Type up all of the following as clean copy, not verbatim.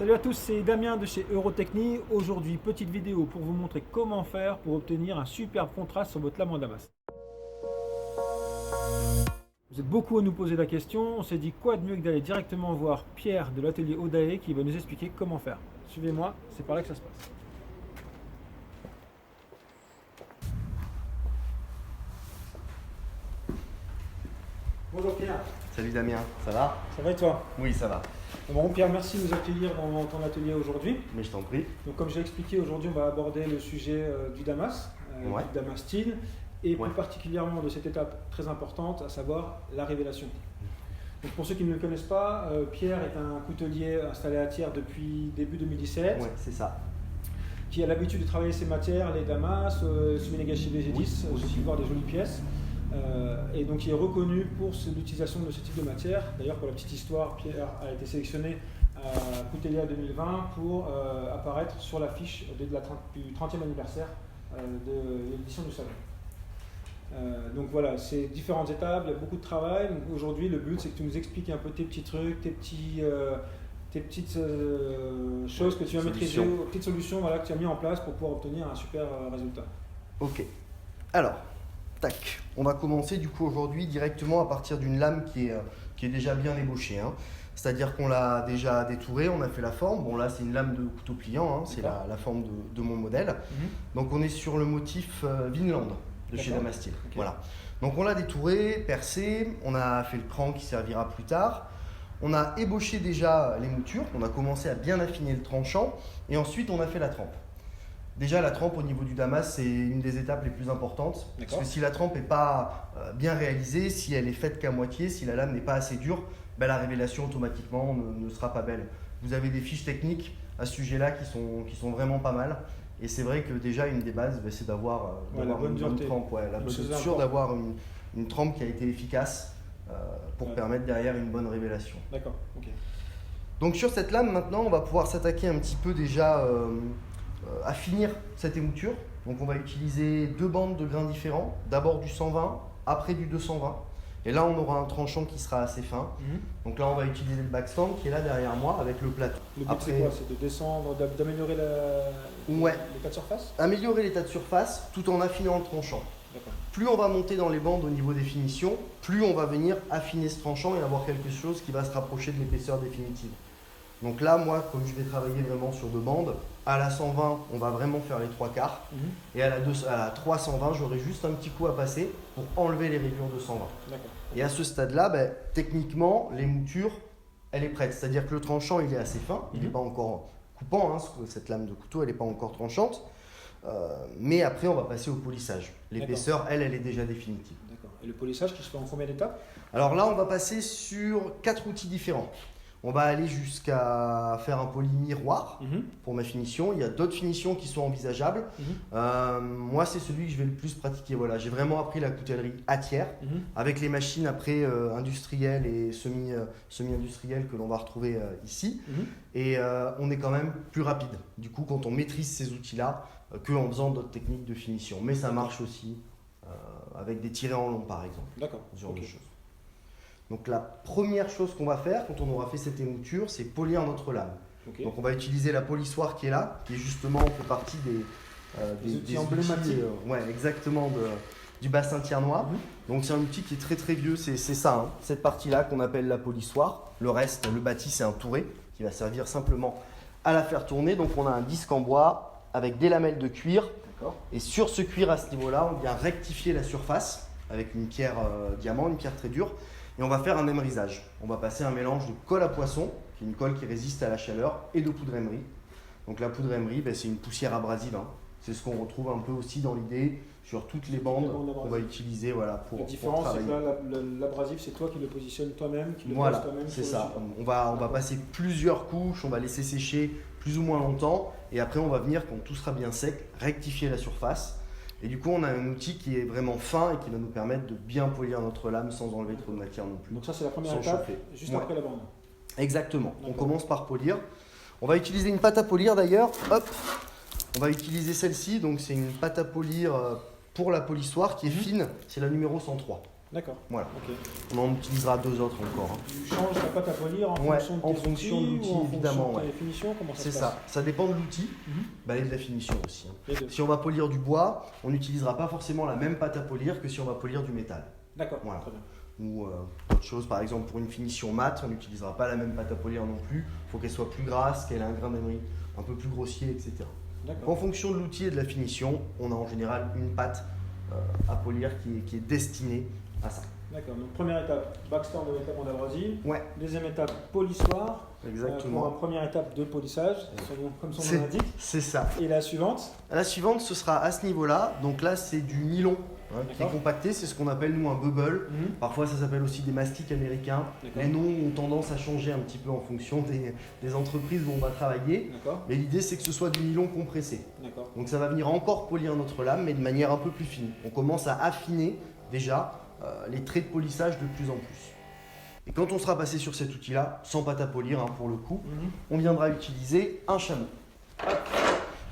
Salut à tous, c'est Damien de chez Eurotechnie. Aujourd'hui, petite vidéo pour vous montrer comment faire pour obtenir un superbe contraste sur votre lame en damas. Vous êtes beaucoup à nous poser la question, on s'est dit quoi de mieux que d'aller directement voir Pierre de l'atelier Odae qui va nous expliquer comment faire. Suivez-moi, c'est par là que ça se passe. Bonjour Pierre. Salut Damien, ça va? Ça va et toi? Oui, ça va. Bon Pierre, merci de nous accueillir dans ton atelier aujourd'hui. Mais je t'en prie. Donc comme je l'ai expliqué, aujourd'hui on va aborder le sujet du damas, Ouais. du damas style, et Ouais. plus particulièrement de cette étape très importante, à savoir la révélation. Donc pour ceux qui ne le connaissent pas, Pierre est un coutelier installé à Thiers depuis début 2017, Ouais, c'est ça. qui a l'habitude de travailler ces matières, les damas, Sumi-Negashi Végédis, Oui, j'ai aussi. pu voir des jolies pièces. Et donc il est reconnu pour l'utilisation de ce type de matière. D'ailleurs, pour la petite histoire, Pierre a été sélectionné à Coutelia 2020 pour apparaître sur l'affiche du 30e anniversaire de l'édition du salon. Donc voilà, c'est différentes étapes, il y a beaucoup de travail. Donc aujourd'hui, le but c'est que tu nous expliques un peu tes petits trucs, tes petites choses que tu vas maîtriser, petites solutions voilà, que tu as mis en place pour pouvoir obtenir un super résultat. Ok. Alors, tac. On va commencer du coup aujourd'hui directement à partir d'une lame qui est déjà bien ébauchée, hein. C'est-à-dire qu'on l'a déjà détourée, on a fait la forme. Bon là c'est une lame de couteau pliant, hein. C'est la forme de mon modèle. Donc on est sur le motif Vinland de chez Damasteel. Okay. Voilà. Donc on l'a détouré, percé, on a fait le cran qui servira plus tard. On a ébauché déjà les moutures, on a commencé à bien affiner le tranchant et ensuite on a fait la trempe. Déjà la trempe au niveau du damas c'est une des étapes les plus importantes parce que si la trempe n'est pas bien réalisée, si elle est faite qu'à moitié, si la lame n'est pas assez dure, ben, la révélation automatiquement ne sera pas belle. Vous avez des fiches techniques à ce sujet-là qui sont vraiment pas mal. Et c'est vrai que déjà une des bases, c'est d'avoir une bonne trempe. Ouais, être sûr d'avoir une trempe qui a été efficace pour permettre derrière une bonne révélation. D'accord, ok. Donc sur cette lame maintenant, on va pouvoir s'attaquer un petit peu déjà à finir cette émouture. Donc on va utiliser deux bandes de grains différents. D'abord du 120, après du 220. Et là on aura un tranchant qui sera assez fin. Donc là on va utiliser le backstand qui est là derrière moi avec le plateau. Le but c'est quoi? C'est de descendre, d'améliorer l'état de surface? Améliorer l'état de surface tout en affinant le tranchant. Plus on va monter dans les bandes au niveau des finitions, plus on va venir affiner ce tranchant et avoir quelque chose qui va se rapprocher de l'épaisseur définitive. Donc là, moi, comme je vais travailler vraiment sur deux bandes, à la 120, on va vraiment faire les trois quarts. Et à la 320, j'aurai juste un petit coup à passer pour enlever les rayures de 120. Et à ce stade-là, ben, techniquement, l'émouture, elle est prête. C'est-à-dire que le tranchant, il est assez fin. Il n'est pas encore coupant, hein, cette lame de couteau, elle n'est pas encore tranchante. Mais après, on va passer au polissage. L'épaisseur, elle est déjà définitive. Et le polissage qui se fait en combien d'étapes? Alors là, on va passer sur 4 outils différents. On va aller jusqu'à faire un poli miroir pour ma finition. Il y a d'autres finitions qui sont envisageables. Moi, c'est celui que je vais le plus pratiquer. Voilà, j'ai vraiment appris la coutellerie à Thiers avec les machines après industrielles et semi-industrielles que l'on va retrouver ici. Et on est quand même plus rapide. Du coup, quand on maîtrise ces outils-là, qu'en faisant d'autres techniques de finition. Mais ça marche aussi avec des tirés en long, par exemple. D'accord. Ce genre de choses. Donc la première chose qu'on va faire quand on aura fait cette émouture, c'est polir notre lame. Donc on va utiliser la polissoire qui est là, qui est justement fait partie des outils emblématiques. Ouais, exactement du bassin thiernois. Donc c'est un outil qui est très très vieux, c'est ça, hein, cette partie-là qu'on appelle la polissoire. Le reste, le bâti, c'est un touret qui va servir simplement à la faire tourner. Donc on a un disque en bois avec des lamelles de cuir. Et sur ce cuir à ce niveau-là, on vient rectifier la surface avec une pierre diamant, une pierre très dure. Et on va faire un émrisage. On va passer un mélange de colle à poisson, qui est une colle qui résiste à la chaleur, et de poudre émery. Donc la poudre émery, ben, c'est une poussière abrasive. Hein. C'est ce qu'on retrouve un peu aussi dans l'idée sur toutes les bandes qu'on va utiliser voilà, pour la différence, travailler. c'est que là, l'abrasif, c'est toi qui le positionnes toi-même, qui le voilà, poses toi-même. C'est ça. On va passer plusieurs couches, on va laisser sécher plus ou moins longtemps, et après on va venir, quand tout sera bien sec, rectifier la surface. Et du coup, on a un outil qui est vraiment fin et qui va nous permettre de bien polir notre lame sans enlever trop de matière non plus. Donc ça, c'est la première étape, juste après la bande. Exactement. On commence par polir. On va utiliser une pâte à polir d'ailleurs. Hop. On va utiliser celle-ci. Donc c'est une pâte à polir pour la polissoire qui est fine. C'est la numéro 103. D'accord. Voilà. Ok. On en utilisera 2 autres encore. Tu changes ta pâte à polir en Ouais, fonction de en tes fonction de outils l'outil, ou en évidemment, fonction de ouais. tes finitions, comment ça C'est se ça. Ça dépend de l'outil passe et de la finition aussi. Les deux. Si on va polir du bois, on n'utilisera pas forcément la même pâte à polir que si on va polir du métal. D'accord, Voilà. très bien. Ou autre chose, par exemple pour une finition mat, on n'utilisera pas la même pâte à polir non plus. Il faut qu'elle soit plus grasse, qu'elle ait un grain d'émery un peu plus grossier, etc. D'accord. En fonction de l'outil et de la finition, on a en général une pâte à polir qui est destinée à ça. D'accord. Donc première étape, backstorm de métal d'abrasive. Ouais, Deuxième étape, polissoir. Pour exactement. la première étape de polissage, comme son nom l'indique. C'est ça. Et la suivante. La suivante, ce sera à ce niveau-là. Donc là, c'est du nylon qui est D'accord. compacté. C'est ce qu'on appelle nous un bubble. Mhm. Parfois, ça s'appelle aussi des mastiques américains. D'accord. Les noms ont tendance à changer un petit peu en fonction des entreprises où on va travailler. D'accord. Mais l'idée, c'est que ce soit du nylon compressé. D'accord. Donc ça va venir encore polir notre lame, mais de manière un peu plus fine. On commence à affiner déjà les traits de polissage de plus en plus. Et quand on sera passé sur cet outil-là, sans pâte à polir pour le coup, Mhm. on viendra utiliser un chameau.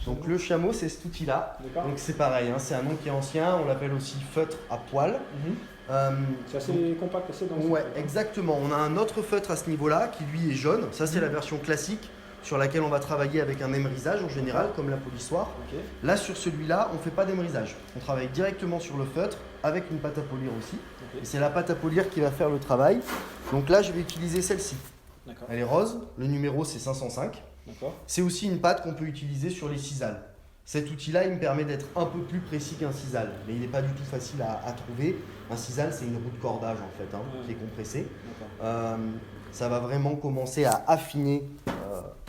Donc le chameau, c'est cet outil-là. D'accord. Donc c'est pareil, c'est un nom qui est ancien, on l'appelle aussi feutre à poil. Mhm. Euh, C'est assez compact, assez dense. ouais, exactement. On a un autre feutre à ce niveau-là qui lui est jaune. Ça, c'est la version classique sur laquelle on va travailler avec un émrisage en général, comme la polissoir. Ok. Là, sur celui-là, on ne fait pas d'émrisage. On travaille directement sur le feutre avec une pâte à polir aussi. Ok. Et c'est la pâte à polir qui va faire le travail. Donc là, je vais utiliser celle-ci. D'accord. Elle est rose. Le numéro, c'est 505. D'accord. C'est aussi une pâte qu'on peut utiliser sur les cisales. Cet outil-là, il me permet d'être un peu plus précis qu'un cisal. Mais il n'est pas du tout facile à trouver. Un cisal, c'est une roue de cordage en fait, qui est compressée. D'accord. Ça va vraiment commencer à affiner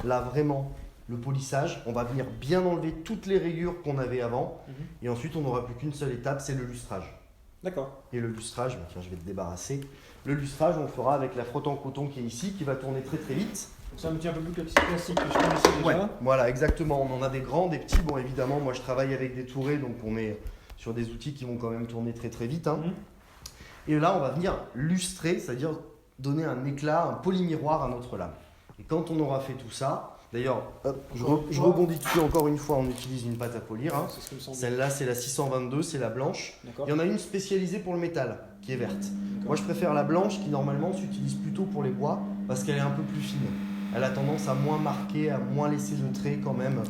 là vraiment le polissage. On va venir bien enlever toutes les rayures qu'on avait avant. Mhm. Et ensuite, on n'aura plus qu'une seule étape, c'est le lustrage. D'accord. Et le lustrage, tiens, je vais te débarrasser. Le lustrage, on le fera avec la frotte en coton qui est ici, qui va tourner très très vite. Donc c'est un outil un peu plus classique que je connaissais déjà. Ouais, voilà, exactement. On en a des grands, des petits. Bon, évidemment, moi je travaille avec des tourets, donc on est sur des outils qui vont quand même tourner très très vite. Mhm. Et là, on va venir lustrer, c'est-à-dire donner un éclat, un polymiroir à notre lame. Et quand on aura fait tout ça, d'ailleurs, je rebondis dessus encore une fois, on utilise une pâte à polir. C'est ce que me semble. Celle-là, c'est la 622, c'est la blanche. D'accord. Il y en a une spécialisée pour le métal, qui est verte. D'accord. Moi, je préfère la blanche, qui normalement s'utilise plutôt pour les bois, parce qu'elle est un peu plus fine. Elle a tendance à moins marquer, à moins laisser de traits quand même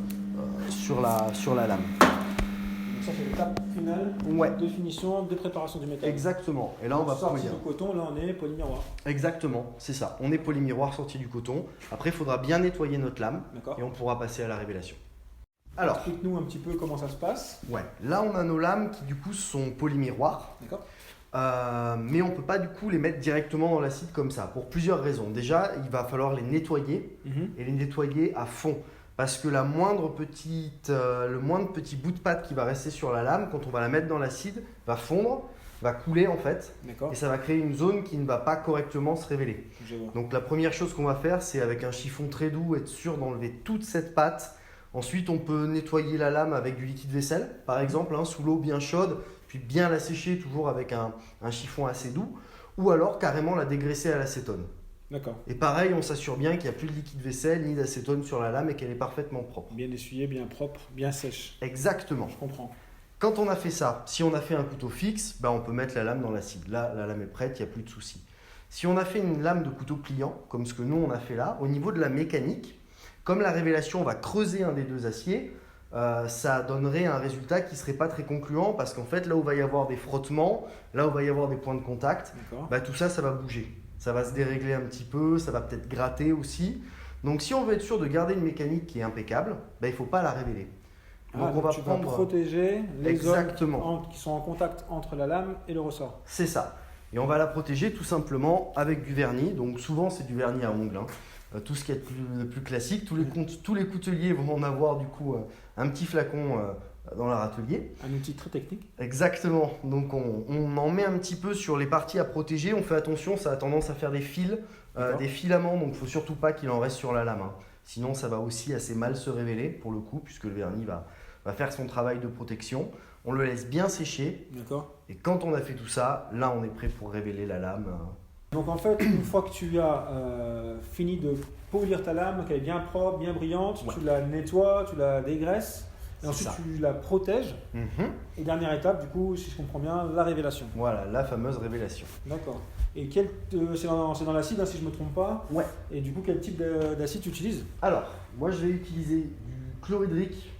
sur la lame. Donc ça c'est l'étape finale Ouais, de finition, de préparation du métal. exactement. Et là, on va sorti polir. du coton, là on est polymiroir. Exactement, c'est ça. On est polymiroir sorti du coton. Après, il faudra bien nettoyer notre lame D'accord. et on pourra passer à la révélation. Alors, Explique-nous un petit peu comment ça se passe. ouais, là, on a nos lames qui du coup sont polymiroirs. D'accord. Mais on ne peut pas du coup les mettre directement dans l'acide comme ça, pour plusieurs raisons. Déjà, il va falloir les nettoyer et les nettoyer à fond. Parce que le moindre petit bout de pâte qui va rester sur la lame, quand on va la mettre dans l'acide, va fondre, va couler en fait, D'accord. et ça va créer une zone qui ne va pas correctement se révéler. Je vois. Donc la première chose qu'on va faire, c'est avec un chiffon très doux, être sûr d'enlever toute cette pâte. Ensuite, on peut nettoyer la lame avec du liquide vaisselle, par exemple, sous l'eau bien chaude, puis bien la sécher toujours avec un chiffon assez doux, ou alors carrément la dégraisser à l'acétone. D'accord. Et pareil, on s'assure bien qu'il n'y a plus de liquide vaisselle ni d'acétone sur la lame et qu'elle est parfaitement propre. Bien essuyé, bien propre, bien sèche. Exactement. Je comprends. Quand on a fait ça, si on a fait un couteau fixe, on peut mettre la lame dans l'acide. Là, la lame est prête, il n'y a plus de souci. Si on a fait une lame de couteau pliant, comme ce que nous on a fait là, au niveau de la mécanique, comme la révélation va creuser un des deux aciers, ça donnerait un résultat qui ne serait pas très concluant parce qu'en fait, là où il va y avoir des frottements, là où il va y avoir des points de contact, D'accord. tout ça, ça va bouger. Ça va se dérégler un petit peu, ça va peut-être gratter aussi. Donc si on veut être sûr de garder une mécanique qui est impeccable, il ne faut pas la révéler. Donc on va tu vas prendre... protéger les Exactement. zones qui sont en contact entre la lame et le ressort. C'est ça. Et on va la protéger tout simplement avec du vernis. Donc souvent c'est du vernis à ongles. Tout ce qui est le plus classique. Tous les couteliers vont en avoir du coup un petit flacon dans leur atelier. Un outil très technique. Exactement. Donc on en met un petit peu sur les parties à protéger. On fait attention, ça a tendance à faire des fils, des filaments. Donc il ne faut surtout pas qu'il en reste sur la lame. Sinon ça va aussi assez mal se révéler pour le coup, puisque le vernis va faire son travail de protection. On le laisse bien sécher. D'accord. Et quand on a fait tout ça, là on est prêt pour révéler la lame. Donc en fait, une fois que tu as fini de polir ta lame, qu'elle est bien propre, bien brillante, Ouais. tu la nettoies, tu la dégraisses Et ensuite, ça. tu la protèges. Mhm. Et dernière étape, du coup, si je comprends bien, la révélation. Voilà, la fameuse révélation. D'accord. Et c'est dans l'acide, hein, si je ne me trompe pas. Ouais. Et du coup, quel type d'acide tu utilises? Alors, moi je vais utiliser du chlorhydrique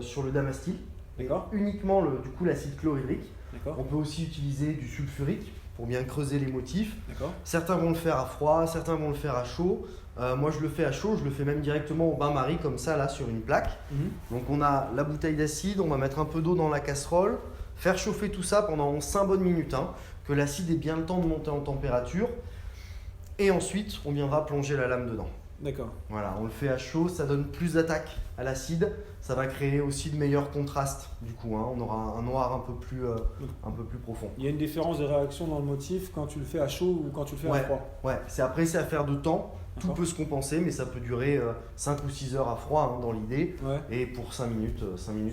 sur le Damasteel. D'accord. Uniquement du coup l'acide chlorhydrique. D'accord. On peut aussi utiliser du sulfurique pour bien creuser les motifs. D'accord. Certains vont le faire à froid, certains vont le faire à chaud. Moi je le fais à chaud, je le fais même directement au bain-marie comme ça là sur une plaque. Mhm. Donc on a la bouteille d'acide, on va mettre un peu d'eau dans la casserole, faire chauffer tout ça pendant 5 bonnes minutes, hein, que l'acide ait bien le temps de monter en température. Et ensuite on viendra plonger la lame dedans. D'accord. Voilà, on le fait à chaud, ça donne plus d'attaque à l'acide, ça va créer aussi de meilleurs contrastes du coup, hein. On aura un noir un peu plus profond. Il y a une différence de réaction dans le motif quand tu le fais à chaud ou quand tu le fais à froid. Ouais, c'est affaire de temps, tout D'accord. peut se compenser, mais ça peut durer 5 ou 6 heures à froid, hein, dans l'idée, Ouais. et pour 5 minutes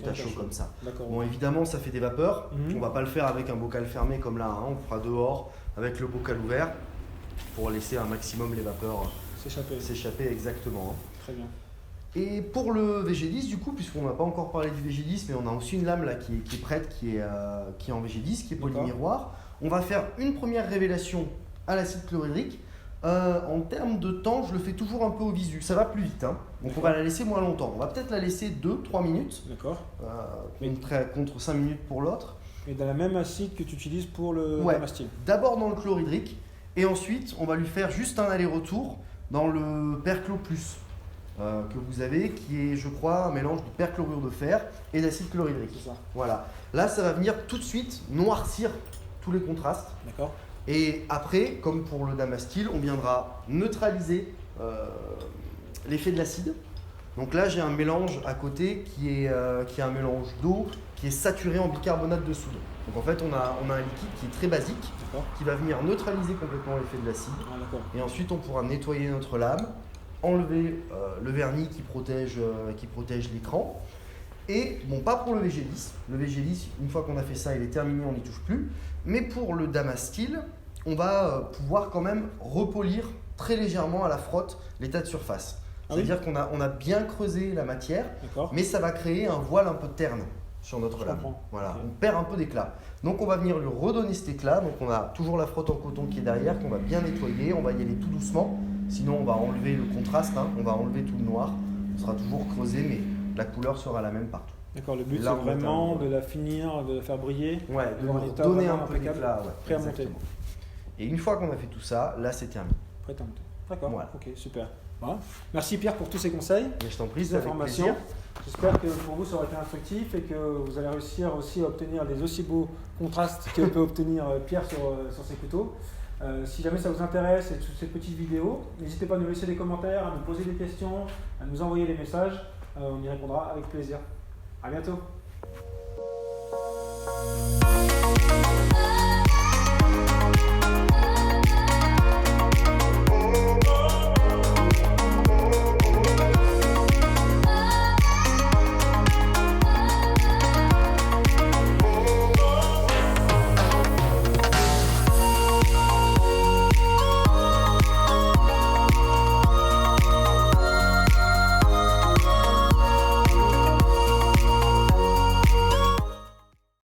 à chaud comme ça. D'accord. Bon, évidemment, ça fait des vapeurs, Mhm. on va pas le faire avec un bocal fermé comme là, hein. On le fera dehors avec le bocal ouvert pour laisser un maximum les vapeurs S'échapper. s'échapper exactement, hein. Très bien. Et pour le VG10, du coup, puisqu'on n'a pas encore parlé du VG10, mais on a aussi une lame là qui est prête, qui est en VG10, qui est D'accord. polymiroir. On va faire une première révélation à l'acide chlorhydrique. En termes de temps, je le fais toujours un peu au visu. Ça va plus vite, hein. Donc on va la laisser moins longtemps. On va peut-être la laisser 2-3 minutes, D'accord. contre 5 minutes pour l'autre. Et dans la même acide que tu utilises pour le Ouais. Damasteel. D'abord dans le chlorhydrique, et ensuite on va lui faire juste un aller-retour dans le Perclo Plus. Que vous avez, qui est, je crois, un mélange de perchlorure de fer et d'acide chlorhydrique. C'est ça. Voilà. Là, ça va venir tout de suite noircir tous les contrastes. D'accord. Et après, comme pour le Damasteel, on viendra neutraliser l'effet de l'acide. Donc là, j'ai un mélange à côté qui est un mélange d'eau qui est saturé en bicarbonate de soude. Donc en fait, on a un liquide qui est très basique, D'accord. qui va venir neutraliser complètement l'effet de l'acide. Ah, d'accord. Et ensuite, on pourra nettoyer notre lame, enlever le vernis qui protège l'écran. Et bon, pas pour le VG10. Le VG10, une fois qu'on a fait ça, il est terminé, on n'y touche plus. Mais pour le Damasteel, on va pouvoir quand même repolir très légèrement à la frotte l'état de surface. Ah oui. C'est-à-dire qu'on a bien creusé la matière, D'accord. mais ça va créer un voile un peu terne sur notre Je lame. comprends. Voilà, Ok. on perd un peu d'éclat. Donc on va venir lui redonner cet éclat. Donc on a toujours la frotte en coton qui est derrière, qu'on va bien nettoyer. On va y aller tout doucement. Sinon on va enlever le contraste, hein. On va enlever tout le noir. On sera toujours creusé, mais la couleur sera la même partout. D'accord. Le but, Là, c'est on va vraiment terminer. de la finir, de la faire briller. Ouais, de Avoir un lui état donner un vraiment peu impeccable, d'éclat. Ouais, prêt à monter. exactement. Et une fois qu'on a fait tout ça, là c'est terminé. Prêt à monter. D'accord. Voilà. Ok, super. Voilà. Merci Pierre pour tous ces conseils, Et je t'en prie, ces c'est avec informations. plaisir. J'espère que pour vous ça aura été instructif et que vous allez réussir aussi à obtenir des aussi beaux contrastes que peut obtenir Pierre sur ses couteaux. Si jamais ça vous intéresse et toutes ces petites vidéos, n'hésitez pas à nous laisser des commentaires, à nous poser des questions, à nous envoyer des messages. On y répondra avec plaisir. À bientôt.